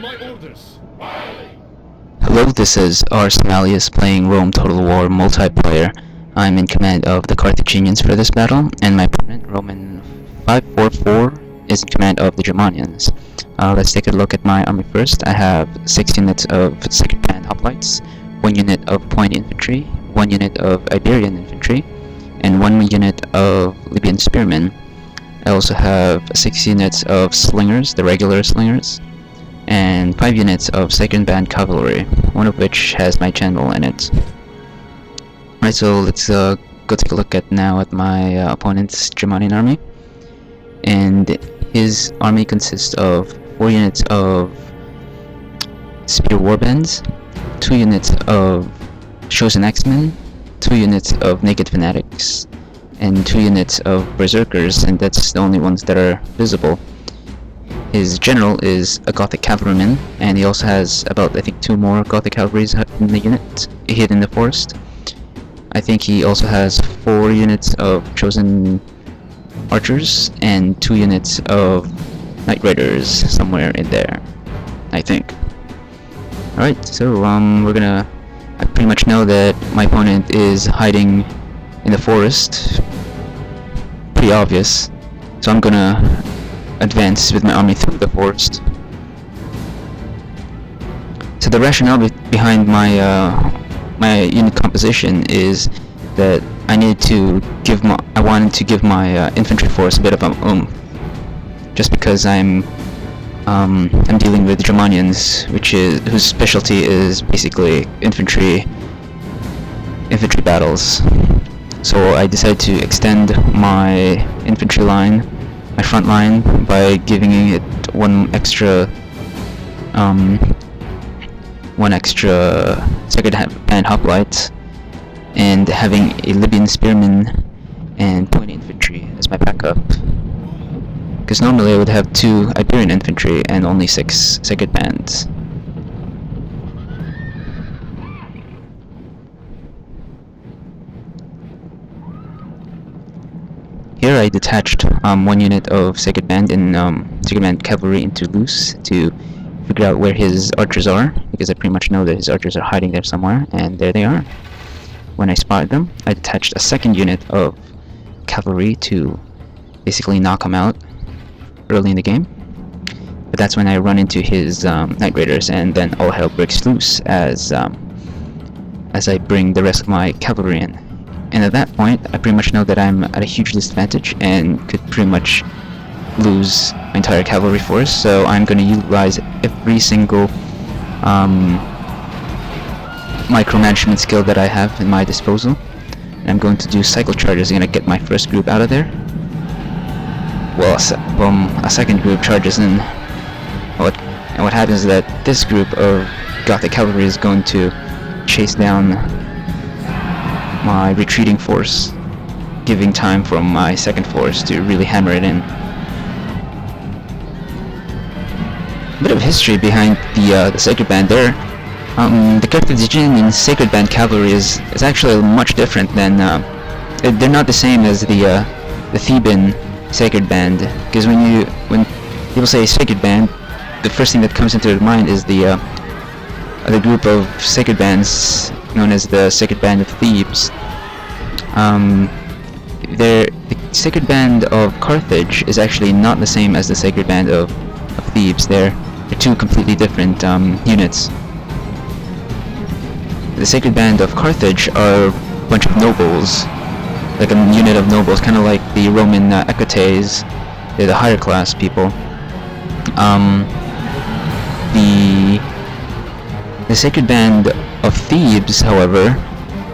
my orders. Hello, this is Ars Malleus playing Rome Total War multiplayer. I'm in command of the Carthaginians for this battle, and my opponent, Roman 544, is in command of the Germanians. Let's take a look at my army first. I have 6 units of 2nd Band Hoplites, 1 unit of Point Infantry, 1 unit of Iberian Infantry, and 1 unit of Libyan Spearmen. I also have 6 units of Slingers, the regular Slingers, and 5 units of 2nd Band Cavalry, one of which has my general in it. Right, so let's go take a look at my opponent's Germanian army. And his army consists of 4 units of Spear Warbands, 2 units of Chosen Axemen, 2 units of Naked Fanatics, and 2 units of Berserkers, and that's the only ones that are visible. His general is a Gothic cavalryman, and he also has about, I think, 2 more Gothic cavalries in the unit, hid in the forest. I think he also has 4 units of chosen archers, and 2 units of Knight Riders somewhere in there, I think. Alright, so I pretty much know that my opponent is hiding in the forest. Pretty obvious. So I'm gonna advance with my army through the forest. So the rationale behind my unit composition is that I wanted to give my infantry force a bit of a just because I'm dealing with Germanians, whose specialty is basically infantry battles. So I decided to extend my infantry line, my front line, by giving it one extra 2nd Band Hoplite, and having a Libyan Spearman and Point Infantry as my backup. Because normally I would have 2 Iberian Infantry and only 6 2nd Bands. Here I detached 1 unit of 2nd Band and 2nd Band Cavalry into Loose to figure out where his archers are, because I pretty much know that his archers are hiding there somewhere, and there they are. When I spotted them, I detached a 2nd unit of cavalry to basically knock him out early in the game. But that's when I run into his Knight Raiders, and then all hell breaks loose as I bring the rest of my cavalry in. And at that point, I pretty much know that I'm at a huge disadvantage and could pretty much lose my entire cavalry force, so I'm going to utilize every single micromanagement skill that I have in my disposal. And I'm going to do cycle charges. I'm going to get my first group out of there. Well, a second group charges in. And what happens is that this group of Gothic cavalry is going to chase down my retreating force, giving time for my 2nd force to really hammer it in. A bit of history behind the Sacred Band there. The Carthaginian Sacred Band cavalry is actually much different than they're not the same as the Theban Sacred Band, because when people say Sacred Band, the first thing that comes into their mind is the group of Sacred Bands known as the Sacred Band of Thebes. The Sacred Band of Carthage is actually not the same as the Sacred Band of Thebes. They're 2 completely different units. The Sacred Band of Carthage are a bunch of nobles, like a unit of nobles, kind of like the Roman equites. They're the higher class people. The Sacred Band of Thebes, however,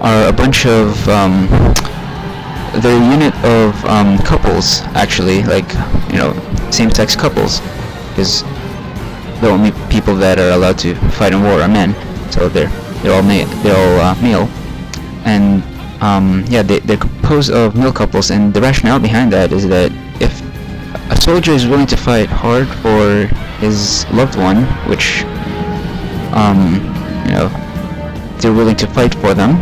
are a bunch of they're a unit of couples, actually, like, same-sex couples, because the only people that are allowed to fight in war are men, so they're all male, and they're composed of male couples. And the rationale behind that is that if a soldier is willing to fight hard for his loved one, which they're willing to fight for them,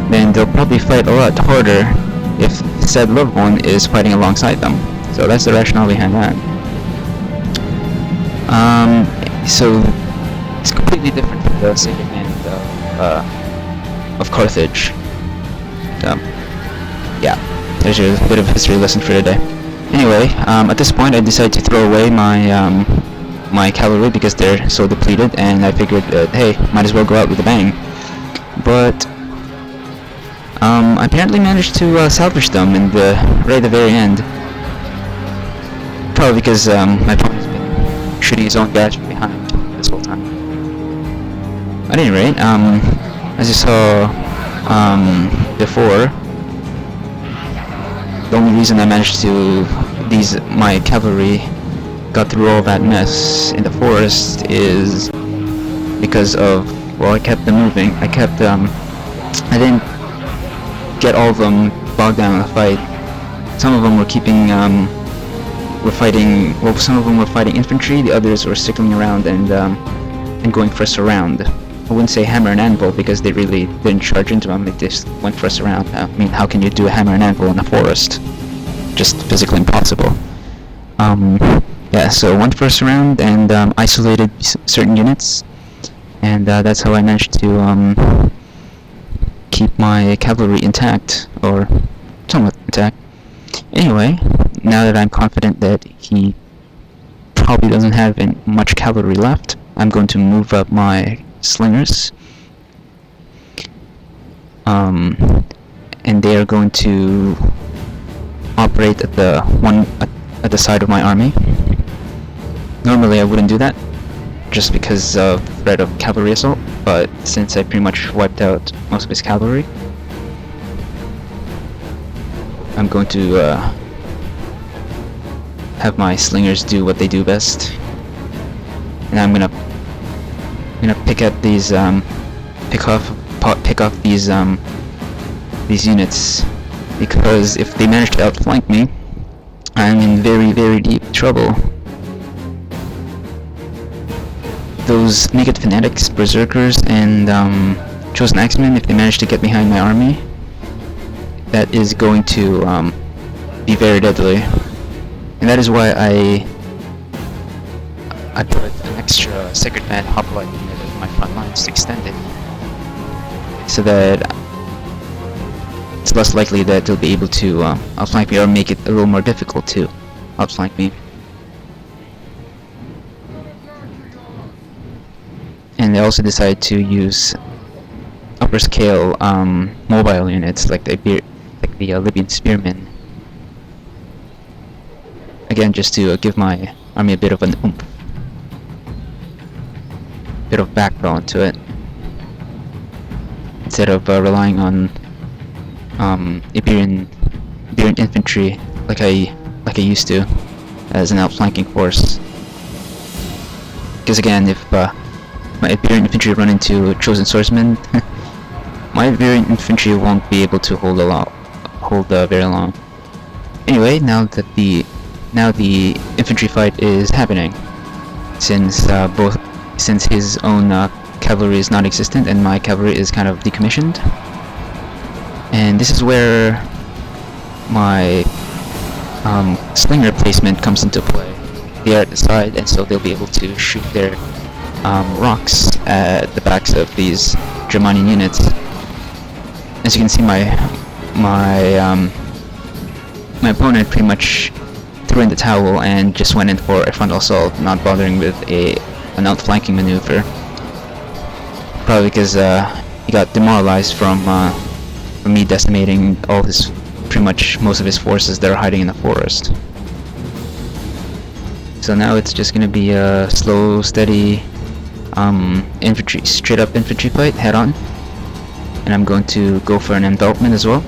then they'll probably fight a lot harder if said loved one is fighting alongside them. So that's the rationale behind that. So it's completely different from the sacred land of Carthage. So yeah, there's a bit of a history lesson for today. Anyway, at this point I decided to throw away my my cavalry because they're so depleted, and I figured that, hey, might as well go out with a bang. But I apparently managed to salvage them in the right at the very end. Probably because my opponent's been shooting his own guys from behind this whole time. At any rate, as you saw before, the only reason I managed to my cavalry got through all that mess in the forest is because of, well, I kept them moving. I I didn't get all of them bogged down in the fight. Some of them were keeping some of them were fighting infantry, the others were circling around and going for a surround. I wouldn't say hammer and anvil because they really didn't charge into them, they just went for a surround. I mean, how can you do a hammer and anvil in a forest? Just physically impossible. Yeah, so went for a surround and isolated certain units, and that's how I managed to keep my cavalry intact, or somewhat intact. Anyway, now that I'm confident that he probably doesn't have much cavalry left, I'm going to move up my slingers, and they are going to operate at the side of my army. Normally I wouldn't do that, just because of the threat of cavalry assault, but since I pretty much wiped out most of his cavalry, I'm going to have my slingers do what they do best, and I'm gonna pick up these pick off these units, because if they manage to outflank me, I'm in very, very deep trouble. Those naked fanatics, berserkers, and chosen axemen, if they manage to get behind my army, that is going to be very deadly. And that is why I put an extra Sacred Man hoplite unit in my front lines to extend it, so that it's less likely that they'll be able to outflank me, or make it a little more difficult to outflank me. And they also decided to use upper scale mobile units like the Libyan spearmen. Again, just to give my army a bit of an oomph, bit of backbone to it, instead of relying on Iberian infantry like I used to as an outflanking force. Because again, if my Iberian infantry run into chosen swordsmen, my Iberian infantry won't be able to hold very long. Anyway, now the infantry fight is happening, since his own cavalry is non-existent and my cavalry is kind of decommissioned. And this is where my slinger placement comes into play. They are at the side, and so they'll be able to shoot their rocks at the backs of these Germanian units. As you can see, my opponent pretty much threw in the towel and just went in for a frontal assault, not bothering with an outflanking maneuver. Probably because he got demoralized from me decimating pretty much most of his forces that are hiding in the forest. So now it's just gonna be a slow, steady straight up infantry fight, head on. And I'm going to go for an envelopment as well.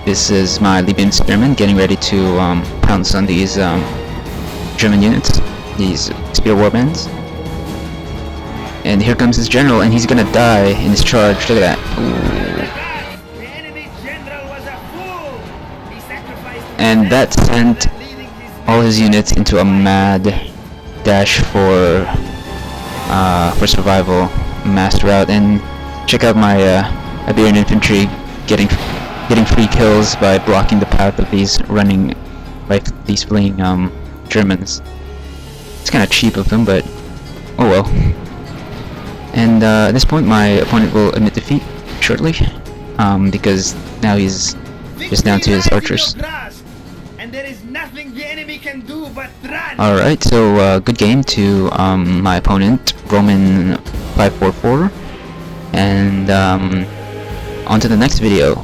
This is my Libyan spearmen getting ready to pounce on these German units, these spear warbands. And here comes his general, and he's gonna die in his charge. Look at that. Ooh. And that sent all his units into a mad dash for survival, mass rout. And check out my Iberian infantry getting free kills by blocking the path of these these fleeing Germans. It's kind of cheap of them, but oh well. And at this point, my opponent will admit defeat shortly, because now he's just down to his archers. And there is nothing the enemy can do but run. Alright, so good game to my opponent, Roman 544, and on to the next video.